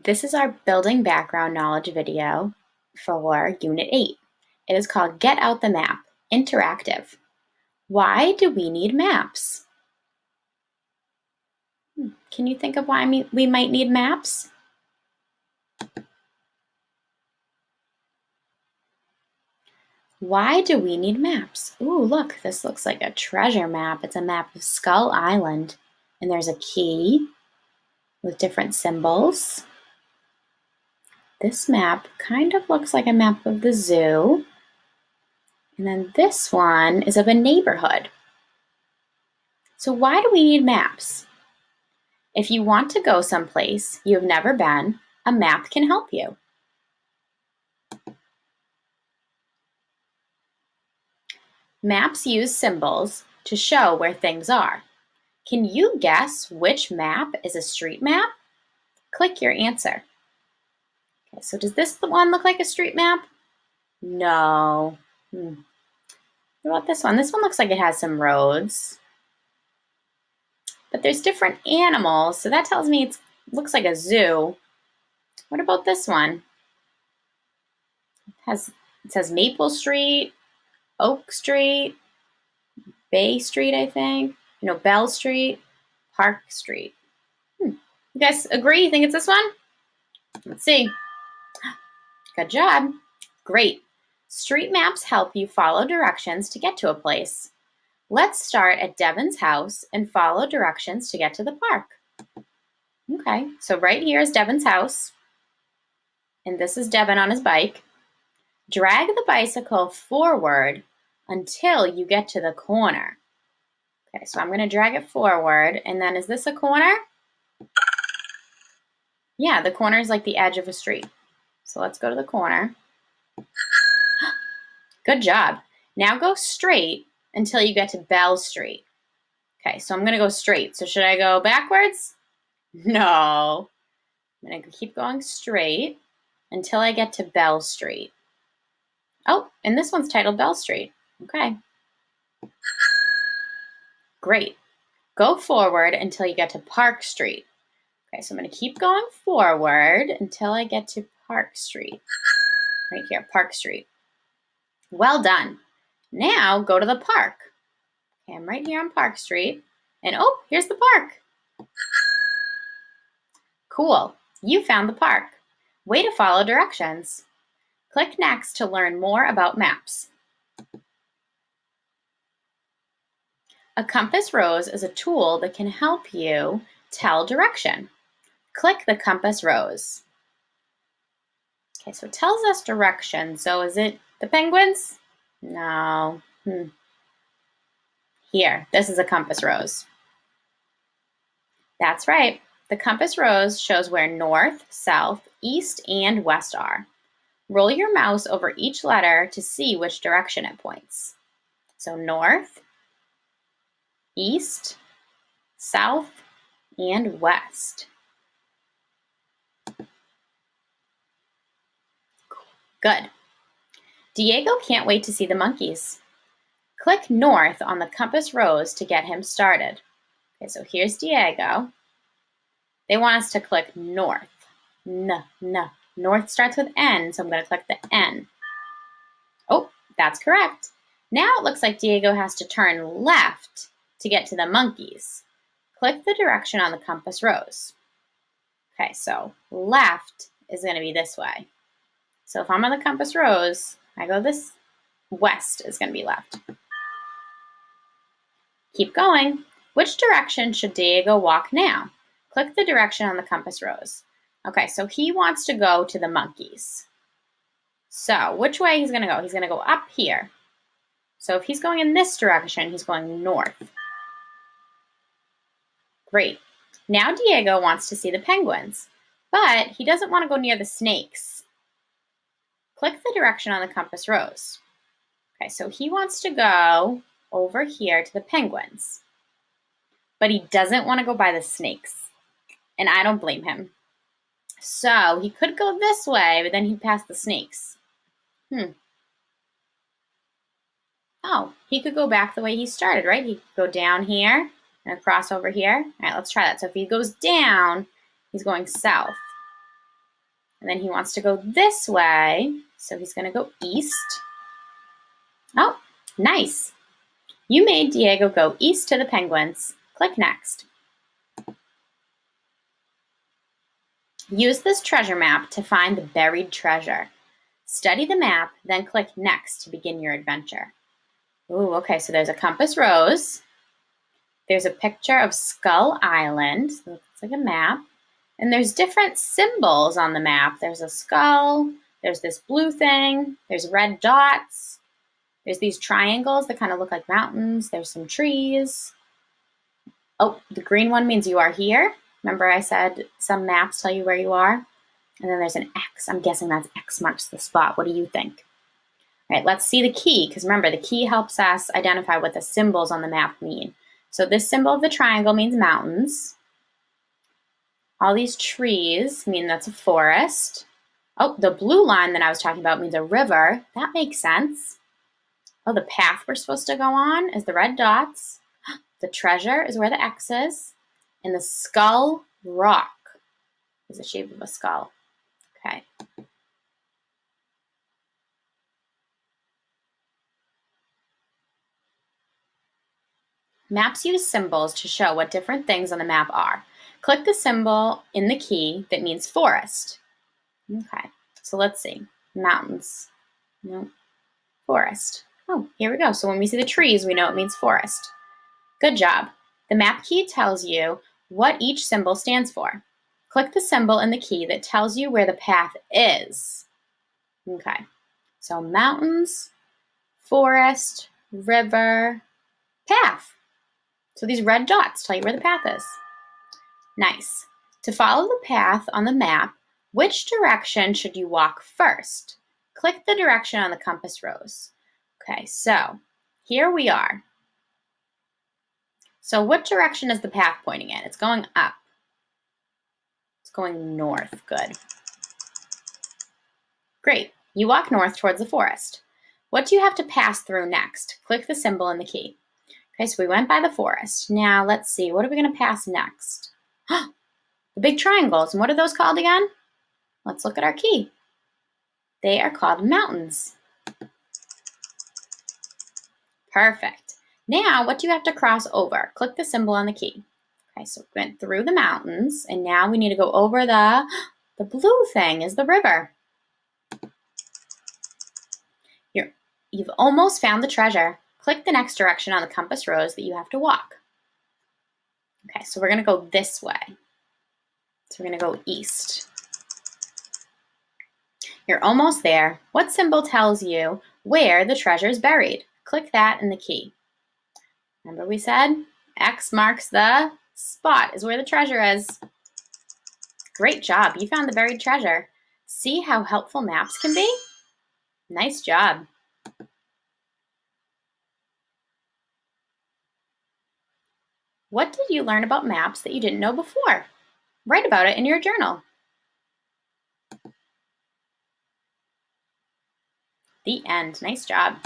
This is our building background knowledge video for Unit 8. It is called Get Out the Map, Interactive. Why do we need maps? Can you think of why we might need maps? Why do we need maps? Ooh, look, this looks like a treasure map. It's a map of Skull Island, and there's a key with different symbols. This map kind of looks like a map of the zoo. And then this one is of a neighborhood. So why do we need maps? If you want to go someplace you've never been, a map can help you. Maps use symbols to show where things are. Can you guess which map is a street map? Click your answer. Okay, so does this one look like a street map? No. What about this one? This one looks like it has some roads. But there's different animals, so that tells me it looks like a zoo. What about this one? It says Maple Street, Oak Street, Bay Street, I think. Bell Street, Park Street. You guys agree? You think it's this one? Let's see. Good job. Great. Street maps help you follow directions to get to a place. Let's start at Devin's house and follow directions to get to the park. Okay, so right here is Devin's house. And this is Devin on his bike. Drag the bicycle forward until you get to the corner. Okay, so I'm going to drag it forward, and then is this a corner? Yeah, the corner is like the edge of a street. So let's go to the corner. Good job. Now go straight until you get to Bell Street. Okay, so I'm going to go straight. So should I go backwards? No. I'm going to keep going straight until I get to Bell Street. Oh, and this one's titled Bell Street. Okay. Great. Go forward until you get to Park Street. Okay, so I'm going to keep going forward until I get to Park Street. Right here, Park Street. Well done. Now go to the park. Okay, I'm right here on Park Street. And oh, here's the park. Cool. You found the park. Way to follow directions. Click next to learn more about maps. A compass rose is a tool that can help you tell direction. Click the compass rose. Okay, so it tells us direction. So is it the penguins? No. Here, this is a compass rose. That's right. The compass rose shows where north, south, east, and west are. Roll your mouse over each letter to see which direction it points. So north, east, south, and west. Good. Diego can't wait to see the monkeys. Click north on the compass rose to get him started. Okay, so here's Diego. They want us to click north. North starts with N, so I'm going to click the N. Oh, that's correct. Now it looks like Diego has to turn left to get to the monkeys. Click the direction on the compass rose. Okay, so left is going to be this way. So if I'm on the compass rose, I go this, west is going to be left. Keep going. Which direction should Diego walk now? Click the direction on the compass rose. Okay, so he wants to go to the monkeys. So which way he's going to go? He's going to go up here. So if he's going in this direction, he's going north. Great. Now Diego wants to see the penguins, but he doesn't want to go near the snakes. Click the direction on the compass rose. Okay, so he wants to go over here to the penguins, but he doesn't want to go by the snakes, and I don't blame him. So he could go this way, but then he'd pass the snakes. Oh, he could go back the way he started, right? He could go down here and across over here. All right, let's try that. So if he goes down, he's going south. And then he wants to go this way, so he's going to go east. Oh, nice. You made Diego go east to the penguins. Click next. Use this treasure map to find the buried treasure. Study the map, then click next to begin your adventure. Ooh, okay, so there's a compass rose. There's a picture of Skull Island. So it looks like a map. And there's different symbols on the map. There's a skull. There's this blue thing. There's red dots. There's these triangles that kind of look like mountains. There's some trees. Oh, the green one means you are here. Remember I said some maps tell you where you are? And then there's an X. I'm guessing that's X marks the spot. What do you think? All right, let's see the key, because remember, the key helps us identify what the symbols on the map mean. So this symbol of the triangle means mountains. All these trees mean that's a forest. Oh, the blue line that I was talking about means a river. That makes sense. Oh, the path we're supposed to go on is the red dots. The treasure is where the X is. And the skull rock is the shape of a skull. Okay. Maps use symbols to show what different things on the map are. Click the symbol in the key that means forest. Okay, so let's see. Mountains. Nope. Forest. Oh, here we go. So when we see the trees, we know it means forest. Good job. The map key tells you what each symbol stands for. Click the symbol in the key that tells you where the path is. Okay, so mountains, forest, river, path. So these red dots tell you where the path is. Nice. To follow the path on the map, which direction should you walk first? Click the direction on the compass rose. Okay, so here we are. So what direction is the path pointing in? It's going up. It's going north. Good. Great. You walk north towards the forest. What do you have to pass through next? Click the symbol in the key. Okay, so we went by the forest. Now let's see, what are we going to pass next? The big triangles. And what are those called again? Let's look at our key. They are called mountains. Perfect. Now, what do you have to cross over? Click the symbol on the key. Okay, so we went through the mountains, and now we need to go over the blue thing is the river. You've almost found the treasure. Click the next direction on the compass rose that you have to walk. Okay, so we're going to go this way. So we're going to go east. You're almost there. What symbol tells you where the treasure is buried? Click that in the key. Remember we said X marks the spot is where the treasure is. Great job. You found the buried treasure. See how helpful maps can be? Nice job. What did you learn about maps that you didn't know before? Write about it in your journal. The end. Nice job.